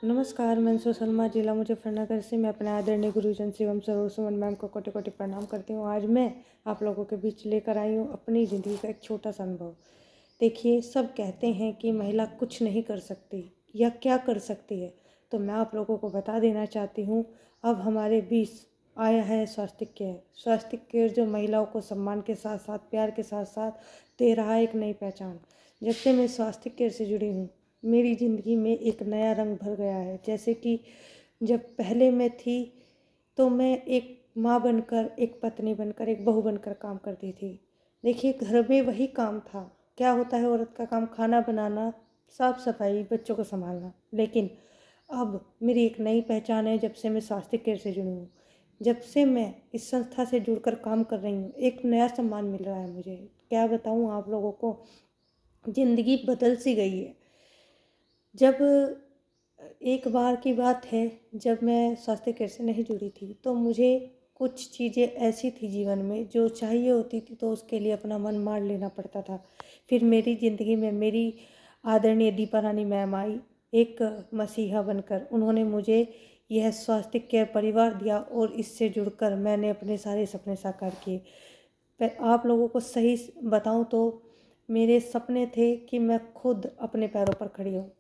नमस्कार, मैं शर्मा, जिला मुजफ्फरनगर से मैं अपने आदरणीय गुरुजन शिवम सरोज सुमन मैम को कोटि कोटि प्रणाम करती हूँ। आज मैं आप लोगों के बीच लेकर आई हूँ अपनी ज़िंदगी का एक छोटा सा अनुभव। देखिए, सब कहते हैं कि महिला कुछ नहीं कर सकती या क्या कर सकती है, तो मैं आप लोगों को बता देना चाहती हूँ। अब हमारे बीच आया है स्वास्तिक केयर। स्वास्तिक केयर जो महिलाओं को सम्मान के साथ साथ प्यार के साथ साथ दे रहा है एक नई पहचान। जब से मैं स्वास्तिक केयर से जुड़ी हूँ, मेरी ज़िंदगी में एक नया रंग भर गया है। जैसे कि जब पहले मैं थी तो मैं एक माँ बनकर, एक पत्नी बनकर, एक बहू बनकर काम करती थी। देखिए, घर में वही काम था। क्या होता है औरत का काम? खाना बनाना, साफ सफाई, बच्चों को संभालना। लेकिन अब मेरी एक नई पहचान है जब से मैं स्वास्तिक केयर से जुड़ी हूँ। जब से मैं इस संस्था से जुड़कर काम कर रही हूँ, एक नया सम्मान मिल रहा है मुझे। क्या बताऊँ आप लोगों को, ज़िंदगी बदल सी गई है। जब एक बार की बात है, जब मैं स्वास्थ्य केयर से नहीं जुड़ी थी तो मुझे कुछ चीज़ें ऐसी थी जीवन में जो चाहिए होती थी, तो उसके लिए अपना मन मार लेना पड़ता था। फिर मेरी ज़िंदगी में मेरी आदरणीय दीपा रानी मैम आई, एक मसीहा बनकर। उन्होंने मुझे यह स्वास्थ्य केयर परिवार दिया और इससे जुड़कर मैंने अपने सारे सपने साकार किए। आप लोगों को सही बताऊं तो मेरे सपने थे कि मैं खुद अपने पैरों पर खड़ी हूँ।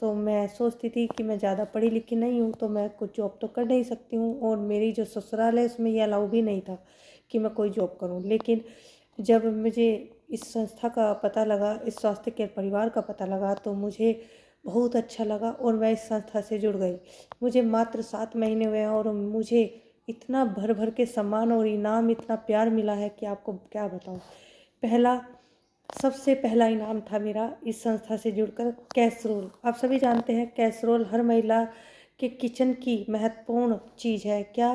तो मैं सोचती थी कि मैं ज़्यादा पढ़ी लिखी नहीं हूँ तो मैं कुछ जॉब तो कर नहीं सकती हूँ, और मेरी जो ससुराल है उसमें ये अलाउ भी नहीं था कि मैं कोई जॉब करूँ। लेकिन जब मुझे इस संस्था का पता लगा, इस स्वास्थ्य केयर परिवार का पता लगा, तो मुझे बहुत अच्छा लगा और मैं इस संस्था से जुड़ गई। मुझे मात्र 7 महीने हुए हैं और मुझे इतना भर भर के सम्मान और इनाम, इतना प्यार मिला है कि आपको क्या बताऊँ। पहला सबसे पहला इनाम था मेरा इस संस्था से जुड़कर कैसरोल। आप सभी जानते हैं कैसरोल हर महिला के किचन की महत्वपूर्ण चीज़ है। क्या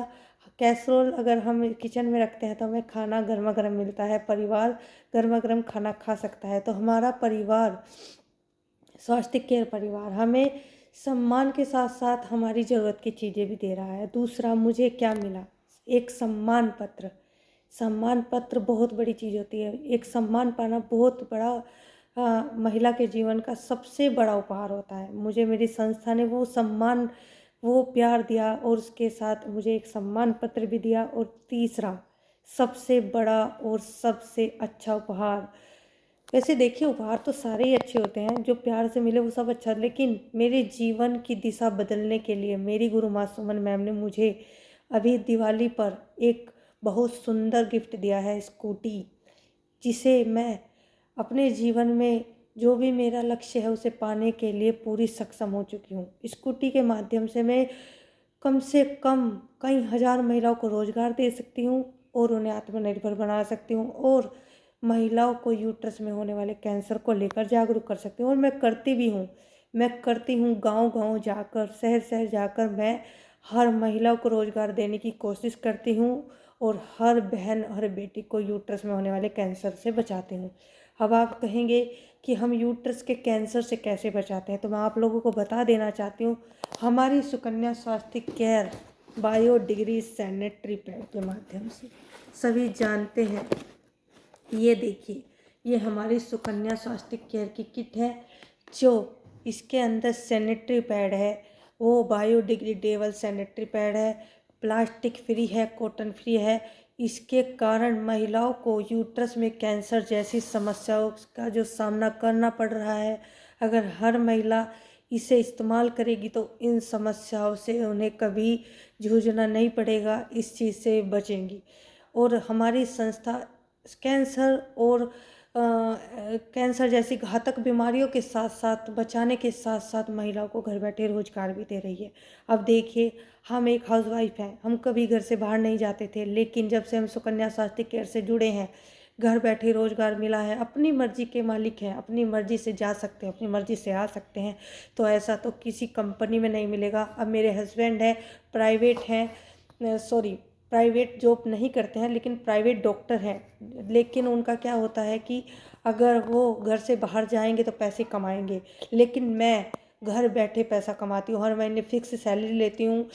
कैसरोल अगर हम किचन में रखते हैं तो हमें खाना गर्मा गर्म मिलता है, परिवार गर्मा गर्म खाना खा सकता है। तो हमारा परिवार, स्वास्थ्य केयर परिवार, हमें सम्मान के साथ साथ हमारी ज़रूरत की चीज़ें भी दे रहा है। दूसरा मुझे क्या मिला? एक सम्मान पत्र। सम्मान पत्र बहुत बड़ी चीज़ होती है। एक सम्मान पाना बहुत बड़ा महिला के जीवन का सबसे बड़ा उपहार होता है। मुझे मेरी संस्था ने वो सम्मान, वो प्यार दिया और उसके साथ मुझे एक सम्मान पत्र भी दिया। और तीसरा सबसे बड़ा और सबसे अच्छा उपहार, वैसे देखिए उपहार तो सारे ही अच्छे होते हैं, जो प्यार से मिले वो सब अच्छा, लेकिन मेरे जीवन की दिशा बदलने के लिए मेरी गुरु माँ सुमन मैम ने मुझे अभी दिवाली पर एक बहुत सुंदर गिफ्ट दिया है, स्कूटी, जिसे मैं अपने जीवन में जो भी मेरा लक्ष्य है उसे पाने के लिए पूरी सक्षम हो चुकी हूँ। स्कूटी के माध्यम से कम कई हज़ार महिलाओं को रोजगार दे सकती हूँ और उन्हें आत्मनिर्भर बना सकती हूँ, और महिलाओं को यूट्रस में होने वाले कैंसर को लेकर जागरूक कर सकती हूँ। और मैं करती भी हूँ। मैं करती हूँ, गांव-गांव जाकर, शहर-शहर जाकर मैं हर महिला को रोजगार देने की कोशिश करती हूँ और हर बहन, हर बेटी को यूट्रस में होने वाले कैंसर से बचाती हूँ। अब आप कहेंगे कि हम यूट्रस के कैंसर से कैसे बचाते हैं, तो मैं आप लोगों को बता देना चाहती हूँ। हमारी सुकन्या स्वास्थ्य केयर बायोडिग्री सैनिटरी पैड के माध्यम से, सभी जानते हैं। ये देखिए, ये हमारी सुकन्या स्वास्थ्य केयर की किट है। जो इसके अंदर सैनिटरी पैड है वो बायोडिग्रेडेबल सैनिटरी पैड है, प्लास्टिक फ्री है, कॉटन फ्री है। इसके कारण महिलाओं को यूट्रस में कैंसर जैसी समस्याओं का जो सामना करना पड़ रहा है, अगर हर महिला इसे इस्तेमाल करेगी तो इन समस्याओं से उन्हें कभी जूझना नहीं पड़ेगा, इस चीज़ से बचेंगी। और हमारी संस्था कैंसर और कैंसर जैसी घातक बीमारियों के साथ साथ, बचाने के साथ साथ महिलाओं को घर बैठे रोजगार भी दे रही है। अब देखिए, हम एक हाउसवाइफ हैं, हम कभी घर से बाहर नहीं जाते थे, लेकिन जब से हम सुकन्या स्वास्थ्य केयर से जुड़े हैं, घर बैठे रोजगार मिला है। अपनी मर्जी के मालिक हैं, अपनी मर्जी से जा सकते हैं, अपनी मर्जी से आ सकते हैं। तो ऐसा तो किसी कंपनी में नहीं मिलेगा। अब मेरे हस्बैंड हैं, प्राइवेट हैं, प्राइवेट जॉब नहीं करते हैं, लेकिन प्राइवेट डॉक्टर हैं। लेकिन उनका क्या होता है कि अगर वो घर से बाहर जाएंगे तो पैसे कमाएंगे, लेकिन मैं घर बैठे पैसा कमाती हूँ। हर महीने फिक्स सैलरी लेती हूँ,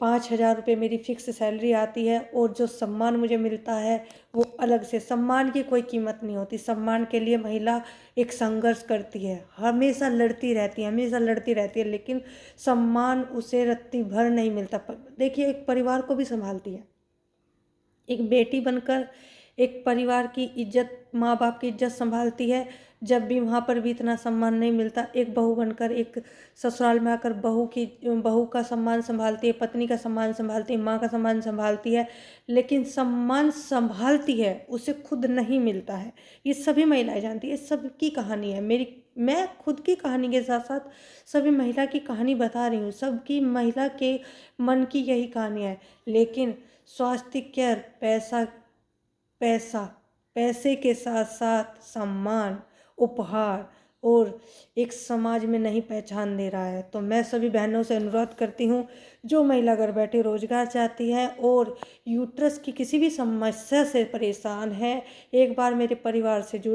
5,000 रुपये मेरी फिक्स सैलरी आती है और जो सम्मान मुझे मिलता है वो अलग से। सम्मान की कोई कीमत नहीं होती। सम्मान के लिए महिला एक संघर्ष करती है, हमेशा लड़ती रहती है, हमेशा लड़ती रहती है, लेकिन सम्मान उसे रत्ती भर नहीं मिलता। देखिए, एक परिवार को भी संभालती है। एक बेटी बनकर एक परिवार की इज्जत, माँ बाप की इज्जत संभालती है। जब भी वहाँ पर भी इतना सम्मान नहीं मिलता, एक बहू बनकर एक ससुराल में आकर बहू का सम्मान संभालती है, पत्नी का सम्मान संभालती है, माँ का सम्मान संभालती है, लेकिन सम्मान संभालती है उसे खुद नहीं मिलता है। ये सभी महिलाएं जानती है, सबकी कहानी है। मैं खुद की कहानी के साथ साथ सभी महिला की कहानी बता रही हूँ। सबकी महिला के मन की यही कहानी है। लेकिन स्वास्थ्य केयर पैसा पैसा पैसे के साथ साथ सम्मान, उपहार और एक समाज में नहीं पहचान दे रहा है। तो मैं सभी बहनों से अनुरोध करती हूँ, जो महिला घर बैठे रोजगार चाहती है और यूट्रस की किसी भी समस्या से परेशान है, एक बार मेरे परिवार से जुड़